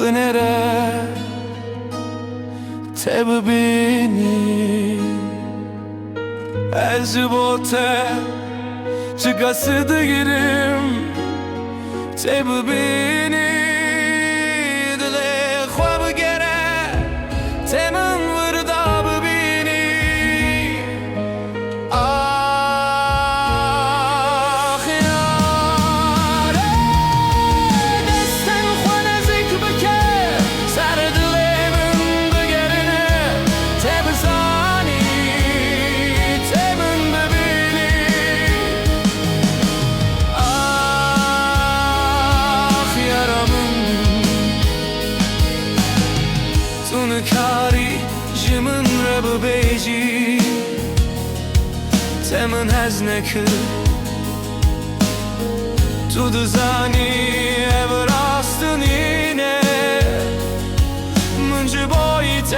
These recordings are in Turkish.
بنره تببيني از بوته چه قصد گیرم تببيني دل خواب گره تمن وردا ببینی آخ یاره دستن خو نزدیک بکه سر دل من بگرنه تبزانی تمن ببینی آخ یارمın tunukari jimin rabu beji temin haznekı tudu zani ever astın yine mıncı boyite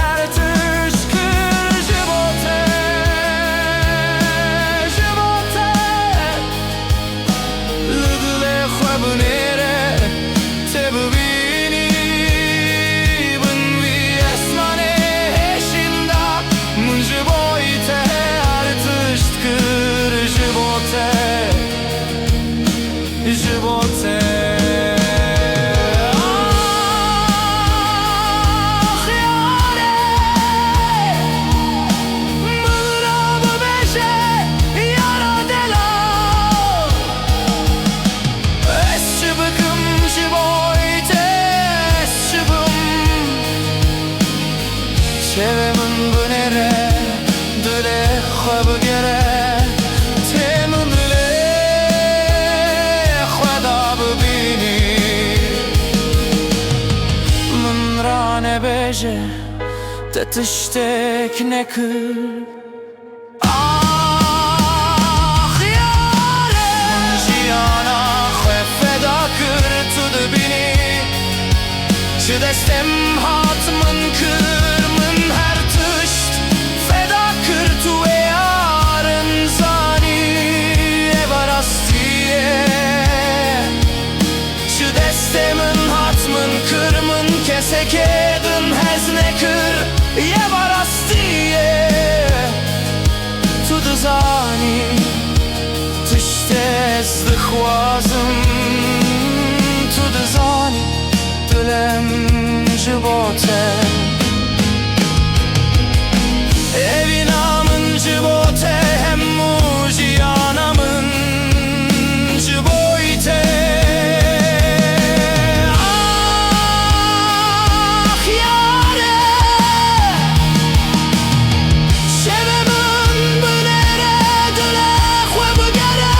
her tışkır jibote jibote lıdle khwabnere tebbini bın vi esmane heşinda mıncı boyite her tışkır jibote jibote آخ یاره من را ببشه یارا دلا از چه بکم jibote از چه بم شبمن بنره دل خواب گره تمن دل خدا ببینی من را نبشه تتشتک نکر آخ یاره من جیانا خو فدا کر تو دبینی چه دستم هات من کر من هر تشت فدا کر تو یارن زانی برastیه چه دستمن هات من کر من کسه کدن هزنه کر یه برastیه تو دزانی تشته از دخوازم تو دزانی دلم jibote evinamın jibote hem mujiyanamın jibote ah yare şevemin bünere dile khwab gere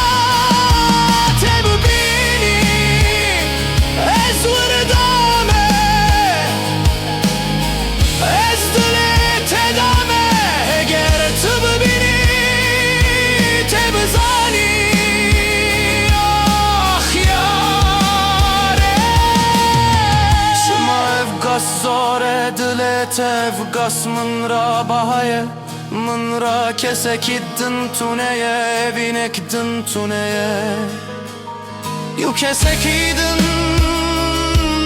tebbini ez wurdame ez dili tedame eğer tu bibini tebzani ah yare shma evgas zore dile tevgas min ra bahaye min ra kesekidin tuneye evinekdin tuneye yu kesekidin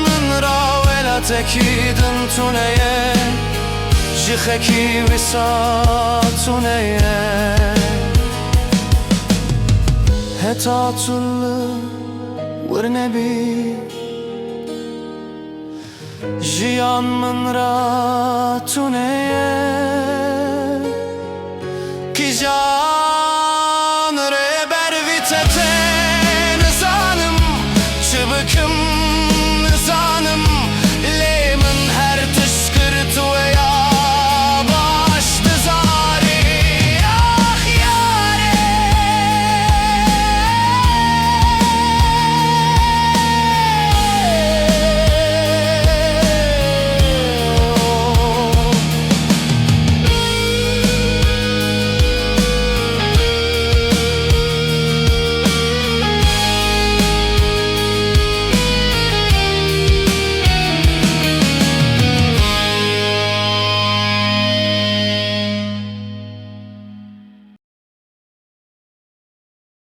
min ra velatekidin tuneye jixeki visa tuneye heta tullu wirnebi jiyan min ra tuneye ki